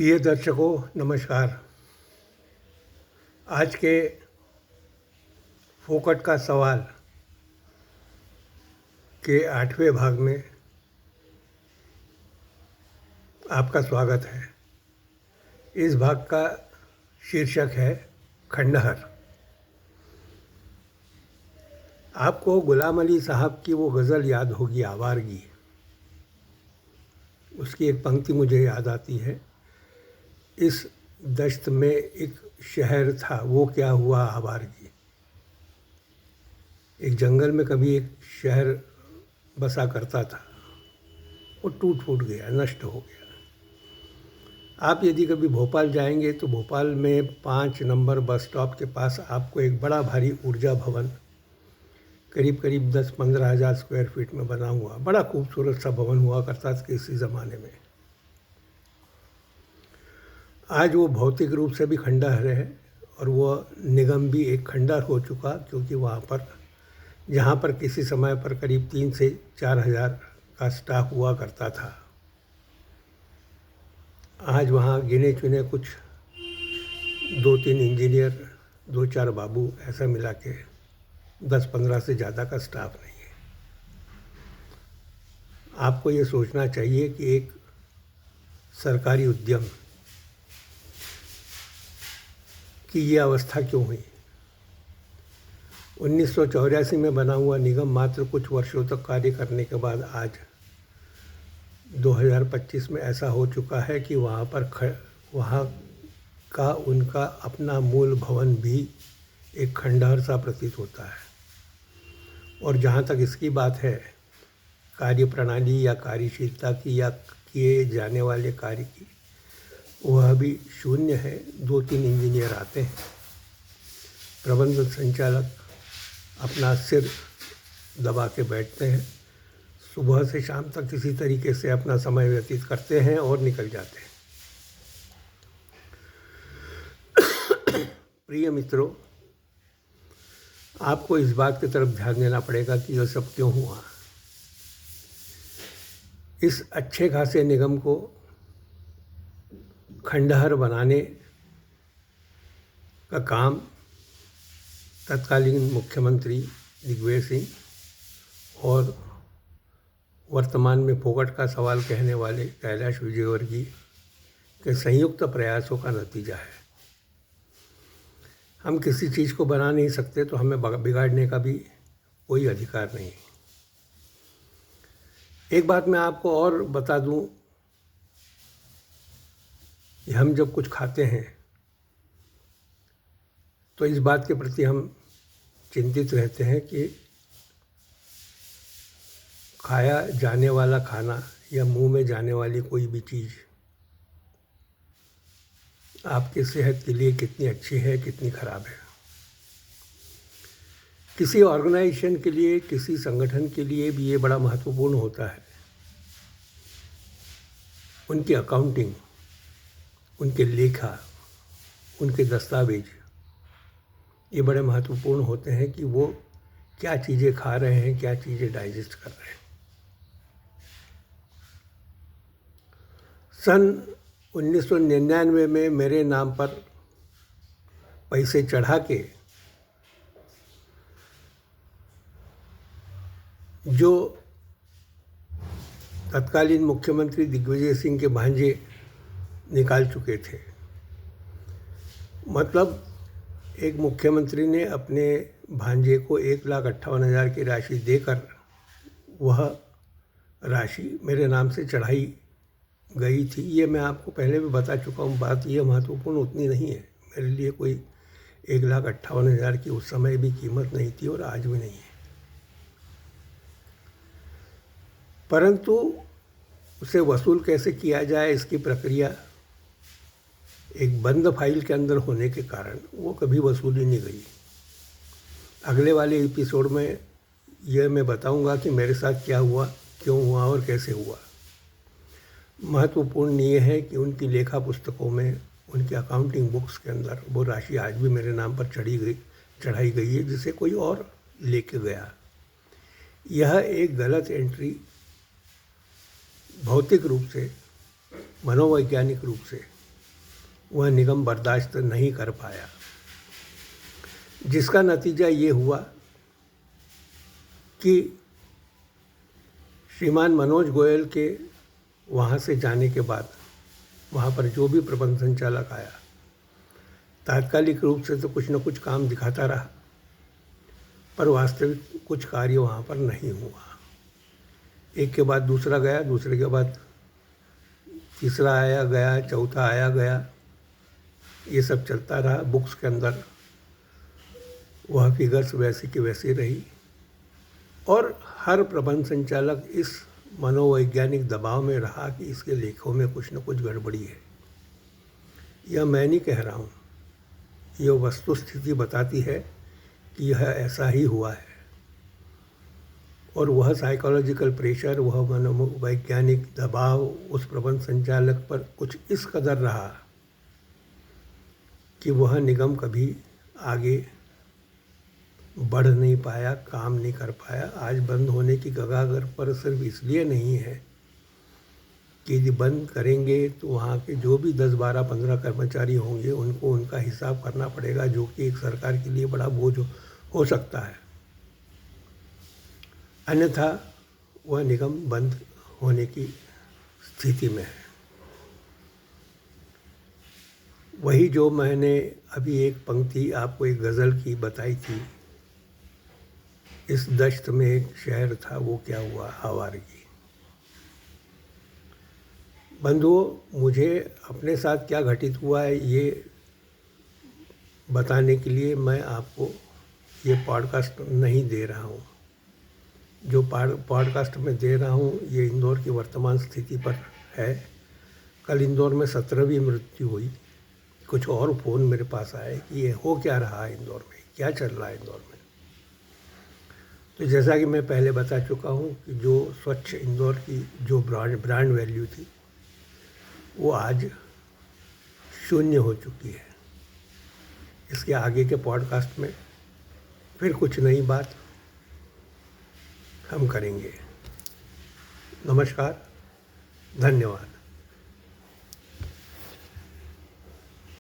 प्रिय दर्शकों नमस्कार। आज के फोकट का सवाल के 8वें भाग में आपका स्वागत है। इस भाग का शीर्षक है खंडहर। आपको गुलाम अली साहब की वो गज़ल याद होगी, आवारगी। उसकी एक पंक्ति मुझे याद आती है, इस दश्त में एक शहर था, वो क्या हुआ आवारगी। एक जंगल में कभी एक शहर बसा करता था, वो टूट फूट गया, नष्ट हो गया। आप यदि कभी भोपाल जाएंगे तो भोपाल में 5 नंबर बस स्टॉप के पास आपको एक बड़ा भारी ऊर्जा भवन करीब करीब 10-15 हज़ार स्क्वायर फीट में बना हुआ बड़ा खूबसूरत सा भवन हुआ करता था किसी ज़माने में। आज वो भौतिक रूप से भी खंडहर है और वो निगम भी एक खंडहर हो चुका, क्योंकि वहाँ पर जहाँ पर किसी समय पर करीब 3 से 4 हज़ार का स्टाफ हुआ करता था, आज वहाँ गिने चुने कुछ 2-3 इंजीनियर, 2-4 बाबू, ऐसा मिला के 10-15 से ज़्यादा का स्टाफ नहीं है। आपको ये सोचना चाहिए कि एक सरकारी उद्यम की ये अवस्था क्यों हुई। 1984 में बना हुआ निगम मात्र कुछ वर्षों तक कार्य करने के बाद आज 2025 में ऐसा हो चुका है कि वहाँ का उनका अपना मूल भवन भी एक खंडहर सा प्रतीत होता है। और जहाँ तक इसकी बात है कार्य प्रणाली या कार्यशीलता की या किए जाने वाले कार्य की, वह भी शून्य है। 2-3 इंजीनियर आते हैं, प्रबंधन संचालक अपना सिर दबा के बैठते हैं, सुबह से शाम तक किसी तरीके से अपना समय व्यतीत करते हैं और निकल जाते हैं। प्रिय मित्रों, आपको इस बात की तरफ ध्यान देना पड़ेगा कि यह सब क्यों हुआ। इस अच्छे खासे निगम को खंडहर बनाने का काम तत्कालीन मुख्यमंत्री दिग्विजय सिंह और वर्तमान में फोकट का सवाल कहने वाले कैलाश विजयवर्गीय के संयुक्त प्रयासों का नतीजा है। हम किसी चीज़ को बना नहीं सकते तो हमें बिगाड़ने का भी कोई अधिकार नहीं। एक बात मैं आपको और बता दूं कि हम जब कुछ खाते हैं तो इस बात के प्रति हम चिंतित रहते हैं कि खाया जाने वाला खाना या मुंह में जाने वाली कोई भी चीज़ आपकी सेहत के लिए कितनी अच्छी है, कितनी खराब है। किसी ऑर्गेनाइजेशन के लिए, किसी संगठन के लिए भी ये बड़ा महत्वपूर्ण होता है। उनकी अकाउंटिंग, उनके लेखा, उनके दस्तावेज ये बड़े महत्वपूर्ण होते हैं कि वो क्या चीज़ें खा रहे हैं, क्या चीज़ें डाइजेस्ट कर रहे हैं। सन 1999 में मेरे नाम पर पैसे चढ़ा के जो तत्कालीन मुख्यमंत्री दिग्विजय सिंह के भांजे निकाल चुके थे, मतलब एक मुख्यमंत्री ने अपने भांजे को 1,58,000 की राशि देकर वह राशि मेरे नाम से चढ़ाई गई थी। ये मैं आपको पहले भी बता चुका हूँ। बात ये महत्वपूर्ण उतनी नहीं है। मेरे लिए कोई 1,58,000 की उस समय भी कीमत नहीं थी और आज भी नहीं है, परंतु उसे वसूल कैसे किया जाए इसकी प्रक्रिया एक बंद फाइल के अंदर होने के कारण वो कभी वसूली नहीं गई। अगले वाले एपिसोड में यह मैं बताऊंगा कि मेरे साथ क्या हुआ, क्यों हुआ और कैसे हुआ। महत्वपूर्ण ये है कि उनकी लेखा पुस्तकों में, उनकी अकाउंटिंग बुक्स के अंदर वो राशि आज भी मेरे नाम पर चढ़ाई गई है, जिसे कोई और लेके गया। यह एक गलत एंट्री भौतिक रूप से, मनोवैज्ञानिक रूप से वह निगम बर्दाश्त नहीं कर पाया, जिसका नतीजा ये हुआ कि श्रीमान मनोज गोयल के वहाँ से जाने के बाद वहाँ पर जो भी प्रबंध संचालक आया, तात्कालिक रूप से तो कुछ न कुछ काम दिखाता रहा, पर वास्तविक कुछ कार्य वहाँ पर नहीं हुआ। एक के बाद दूसरा गया, दूसरे के बाद तीसरा आया गया, चौथा आया गया, ये सब चलता रहा। बुक्स के अंदर वह फिगर्स वैसी की वैसी रही और हर प्रबंध संचालक इस मनोवैज्ञानिक दबाव में रहा कि इसके लेखों में कुछ न कुछ गड़बड़ी है। यह मैं नहीं कह रहा हूँ, यह वस्तुस्थिति बताती है कि यह ऐसा ही हुआ है। और वह साइकोलॉजिकल प्रेशर, वह मनोवैज्ञानिक दबाव उस प्रबंध संचालक पर कुछ इस कदर रहा कि वह निगम कभी आगे बढ़ नहीं पाया, काम नहीं कर पाया। आज बंद होने की कगार पर सिर्फ इसलिए नहीं है कि यदि बंद करेंगे तो वहाँ के जो भी 10, 12, 15 कर्मचारी होंगे उनको उनका हिसाब करना पड़ेगा, जो कि एक सरकार के लिए बड़ा बोझ हो सकता है। अन्यथा वह निगम बंद होने की स्थिति में है। वही जो मैंने अभी एक पंक्ति आपको एक गज़ल की बताई थी, इस दश्त में एक शहर था वो क्या हुआ आवारगी। बंधुओं, मुझे अपने साथ क्या घटित हुआ है ये बताने के लिए मैं आपको ये पॉडकास्ट नहीं दे रहा हूँ। जो पॉडकास्ट में दे रहा हूँ ये इंदौर की वर्तमान स्थिति पर है। कल इंदौर में 17वीं मृत्यु हुई। कुछ और फ़ोन मेरे पास आए कि ये हो क्या रहा है इंदौर में, क्या चल रहा है इंदौर में। तो जैसा कि मैं पहले बता चुका हूँ कि जो स्वच्छ इंदौर की जो ब्रांड वैल्यू थी वो आज शून्य हो चुकी है। इसके आगे के पॉडकास्ट में फिर कुछ नई बात हम करेंगे। नमस्कार, धन्यवाद।